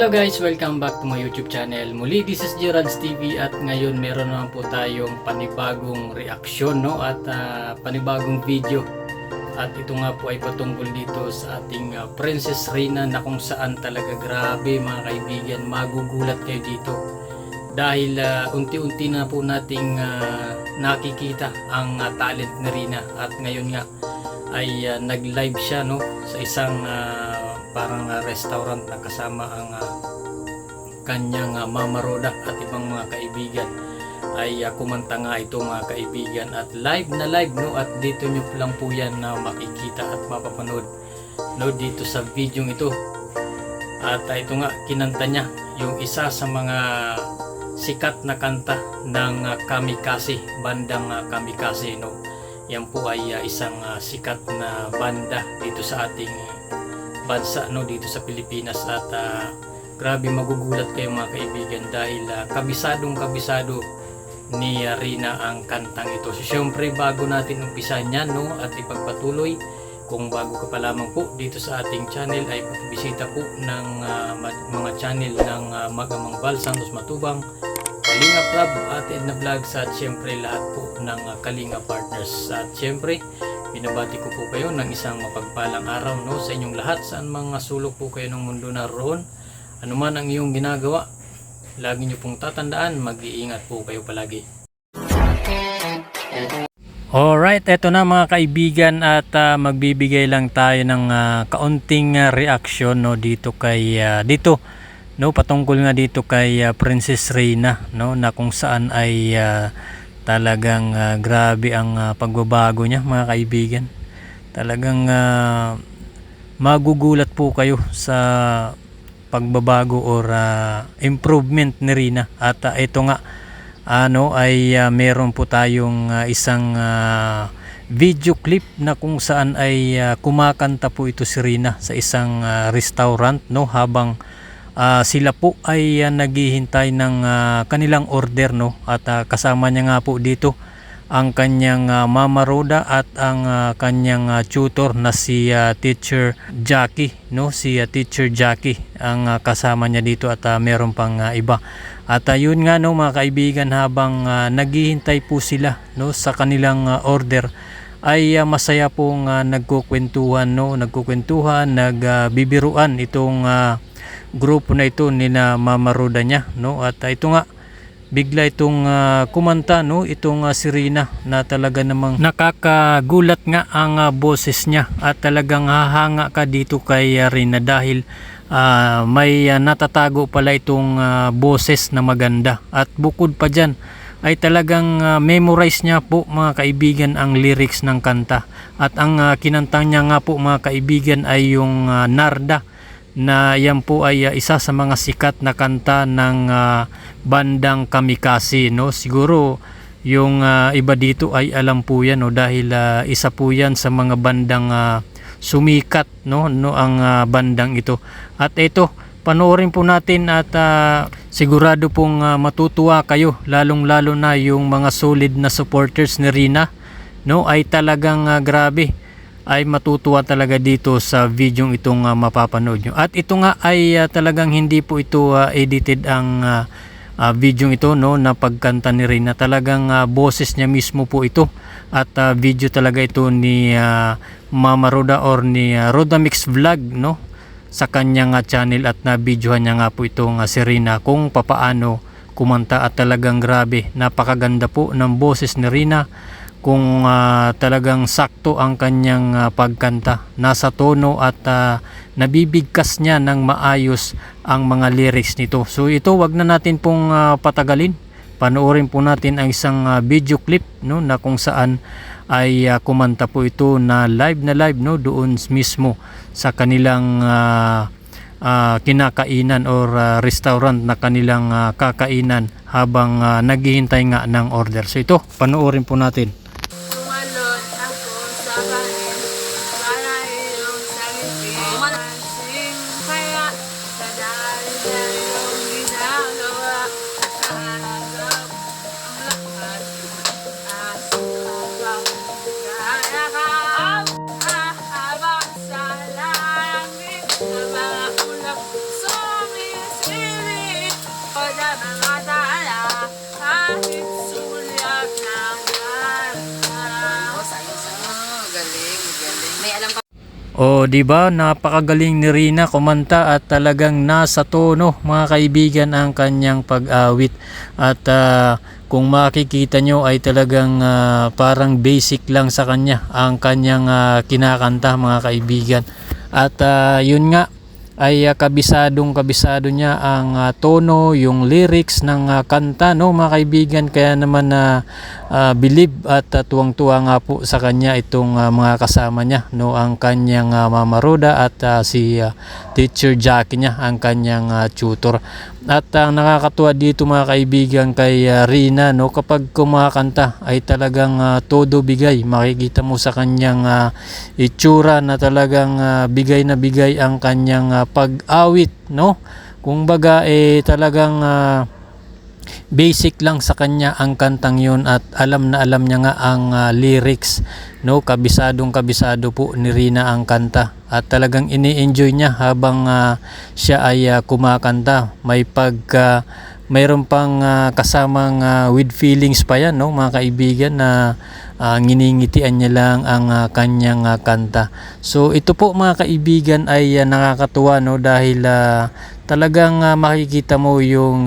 Hello guys, welcome back to my YouTube channel. Muli, this is Gerald's TV at ngayon meron naman po tayong panibagong reaksyon, no? At panibagong video. At ito nga po ay patungkol dito sa ating Princess Reina na kung saan talaga grabe mga kaibigan, magugulat kayo dito. Dahil unti-unti na po nating nakikita ang talent ni Rina at ngayon nga ay nag-live siya, no? Sa isang parang restaurant na kasama ang kanyang Mama Roda at ibang mga kaibigan ay kumanta nga ito mga kaibigan at live na live, no? At dito nyo lang po yan na makikita at mapapanood, no? Dito sa video ito at ito nga kinanta niya yung isa sa mga sikat na kanta ng Kamikaze, bandang Kamikaze, no? Yan po ay isang sikat na banda dito sa ating bansa, no, dito sa Pilipinas at grabe magugulat kayo mga kaibigan dahil kabisado ni Rina ang kantang ito. So syempre bago natin umpisan yan, no, at ipagpatuloy, kung bago ka pa lamang po dito sa ating channel ay pagbisita po ng mga channel ng Magamang Val, Santos Matubang, Kalinga Club, Ate Edna Vlogs at syempre lahat po ng Kalinga Partners. At syempre binabati ko po kayo ng isang mapagpalang araw, no, sa inyong lahat saan mga sulok po kayo ng mundo naroon. Ano man ang iyong ginagawa, lagi nyo pong tatandaan, mag-iingat po kayo palagi. Alright, eto na mga kaibigan at magbibigay lang tayo ng kaunting reaction, no, dito kay no, patungkol nga dito kay Princess Reina, no, na kung saan ay talagang grabe ang pagbabago niya mga kaibigan. Talagang magugulat po kayo sa pagbabago or improvement ni Rina. At ito nga ay meron po tayong isang video clip na kung saan ay kumakanta po ito si Rina sa isang restaurant, no, habang sila po ay naghihintay ng kanilang order, no, at kasama niya nga po dito ang kanyang Mama Roda at ang kanyang tutor na si Teacher Jackie, no, si Teacher Jackie ang kasama niya dito at meron pang iba. At yun nga, no, mga kaibigan, habang naghihintay po sila, no, sa kanilang order ay masaya pong nagkukwentuhan, no, nagbibiruan itong grupo na ito ni na Mama Roda niya, no. At ito nga bigla itong kumanta, no, itong si Rina na talaga namang nakakagulat nga ang boses niya at talagang hahanga ka dito kay Rina dahil may natatago pala itong boses na maganda at bukod pa dyan ay talagang memorize niya po mga kaibigan ang lyrics ng kanta at ang kinantang niya nga po mga kaibigan ay yung Narda na yan po ay isa sa mga sikat na kanta ng bandang Kamikaze, no. Siguro yung iba dito ay alam po yan, no, dahil isa po yan sa mga bandang sumikat, no, ang bandang ito. At ito, panoorin po natin at sigurado pong matutuwa kayo, lalong lalo na yung mga solid na supporters ni Rina, no, ay talagang grabe, ay matutuwa talaga dito sa video itong mapapanood nyo. At ito nga ay talagang hindi po ito edited ang video ito, no, na pagkanta ni Rina. Talagang boses niya mismo po ito at video talaga ito ni Mama Roda or ni Roda Mix Vlog, no, sa kanyang channel at na-videohan niya nga po itong si Rina kung papaano kumanta at talagang grabe, napakaganda po ng boses ni Rina. Kung talagang sakto ang kanyang pagkanta, nasa tono at nabibigkas niya ng maayos ang mga lyrics nito. So ito, wag na natin pong patagalin, panoorin po natin ang isang video clip, no, na kung saan ay kumanta po ito na live, no, doon mismo sa kanilang kinakainan or restaurant na kanilang kakainan habang naghihintay nga ng order. So ito, panoorin po natin. Tumalon ako sa kain para iyong salitin Malasing kaya sa dahil na iyong ginagawa Nakahagap ang lahat at habang kayakap Habang sa langit na mga ulap sumisip O di ba napakagaling ni Rina kumanta at talagang nasa tono mga kaibigan ang kanyang pag-awit. At kung makikita nyo ay talagang parang basic lang sa kanya ang kanyang kinakanta mga kaibigan. At yun nga ay kabisado niya ang tono, yung lyrics ng kanta, no mga kaibigan. Kaya naman believe at tuwang-tuwa nga po sa kanya itong mga kasama niya, no, ang kanyang Mama Roda at si Teacher Jackie niya, ang kanyang tutor. At ang nakakatuwa dito mga kaibigan kay Rina, no, kapag kumakanta ay talagang todo bigay. Makikita mo sa kanyang itsura na talagang bigay na bigay ang kanyang pag-awit, no. Kumbaga talagang basic lang sa kanya ang kantang yun at alam na alam niya nga ang lyrics, no. Kabisado po ni Rina ang kanta at talagang ini-enjoy niya habang siya ay kumakanta. Mayroon pang kasamang with feelings pa yan, no mga kaibigan, na nginingitian niya lang ang kanyang kanta. So ito po mga kaibigan ay nakakatuwa, no, dahil talagang makikita mo yung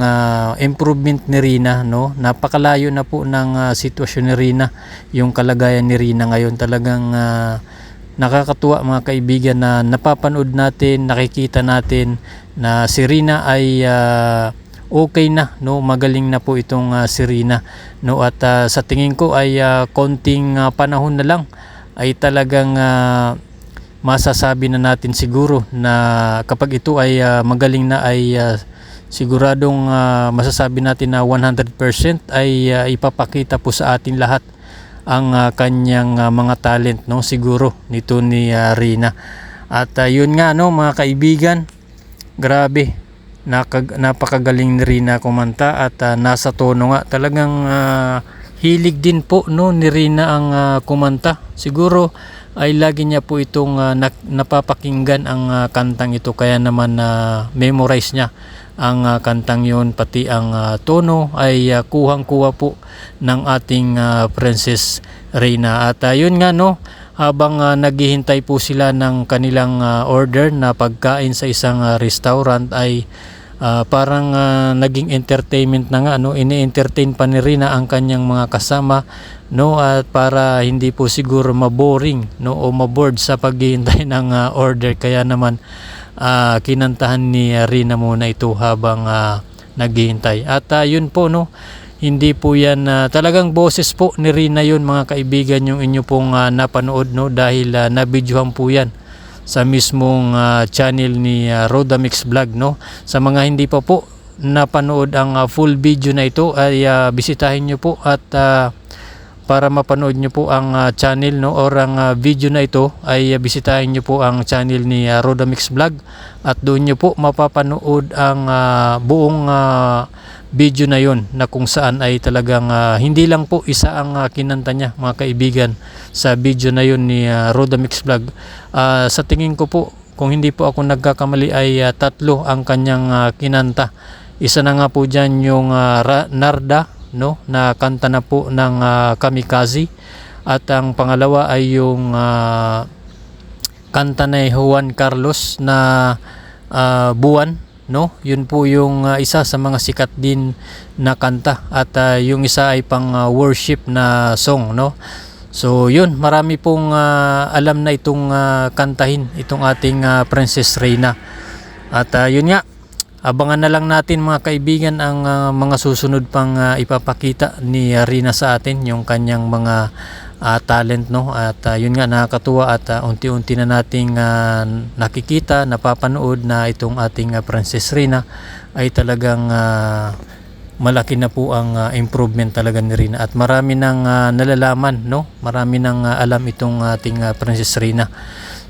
improvement ni Rina, no. Napakalayo na po ng sitwasyon ni Rina, yung kalagayan ni Rina ngayon. Talagang nakakatuwa mga kaibigan na napapanood natin, nakikita natin na si Rina ay okay na, no, magaling na po itong si Rina, no. At sa tingin ko ay konting panahon na lang ay talagang masasabi na natin siguro na kapag ito ay magaling na ay siguradong masasabi natin na 100% ay ipapakita po sa atin lahat ang kanyang mga talent, no, siguro nito ni Rina. At yun nga, no mga kaibigan, grabe, napakagaling ni Rina kumanta at nasa tono nga. Talagang hilig din po, no, ni Rina ang kumanta. Siguro ay lagi niya po itong napapakinggan ang kantang ito, kaya naman memorize niya ang kantang yon, pati ang tono ay kuhang-kuha po ng ating Princess Rina. At yun nga, no, habang naghihintay po sila ng kanilang order na pagkain sa isang restaurant ay parang naging entertainment na nga, no. Ini-entertain pa ni Rina ang kanyang mga kasama, no, at para hindi po siguro maboring, no, o maboard sa paghihintay ng order. Kaya naman kinantahan ni Rina muna ito habang naghihintay. At yun po, no, hindi po yan talagang boses po ni Rina yun mga kaibigan, yung inyo pong napanood, no, dahil nabidyohan po yan sa mismong channel ni Roda Mix Vlog, no. Sa mga hindi pa po napanood ang full video na ito ay bisitahin nyo po at para mapanood nyo po ang channel, no, or ang video na ito ay bisitahin nyo po ang channel ni Roda Mix Vlog at doon nyo po mapapanood ang buong video na yon, na kung saan ay talagang hindi lang po isa ang kinanta niya mga kaibigan sa video na yon ni Roda Mix Vlog. Sa tingin ko po, kung hindi po ako nagkakamali, ay 3 ang kanyang kinanta. Isa na nga po dyan yung Narda, no, na kanta na po ng Kamikaze, at ang pangalawa ay yung kanta ni Juan Carlos na Buwan, no. Yun po yung isa sa mga sikat din na kanta, at yung isa ay pang worship na song, no. So yun, marami pong alam na itong kantahin itong ating Princess Rina. At yun nga, abangan na lang natin mga kaibigan ang mga susunod pang ipapakita ni Rina sa atin, yung kanyang mga talent, no. At yun nga, nakakatuwa at unti-unti na nating nakikita, napapanood na itong ating Princess Rina ay talagang malaki na po ang improvement talaga ni Rina, at marami nang nalalaman, no, marami nang alam itong ating Princess Rina.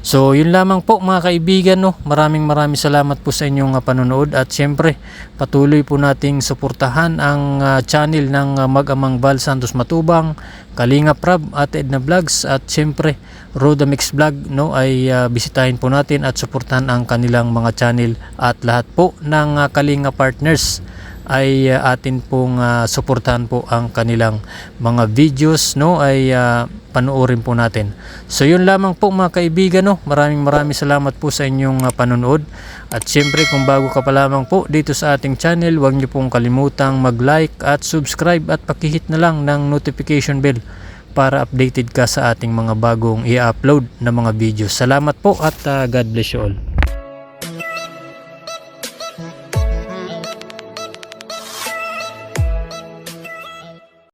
So yun lamang po mga kaibigan, no. Maraming salamat po sa inyong panonood, at syempre patuloy po nating suportahan ang channel ng Mag-amang Val Santos Matubang, Kalinga Prab at Edna Vlogs, at syempre Roda Mix Vlog, no, ay bisitahin po natin at suportahan ang kanilang mga channel, at lahat po ng Kalinga partners ay atin pong suportahan po ang kanilang mga videos, no, ay panoorin po natin. So yun lamang po mga kaibigan, no. Maraming salamat po sa inyong panonood. At syempre kung bago ka pa lamang po dito sa ating channel, huwag niyo pong kalimutang mag-like at subscribe at pakihit na lang ng notification bell para updated ka sa ating mga bagong i-upload na mga videos. Salamat po at God bless you all.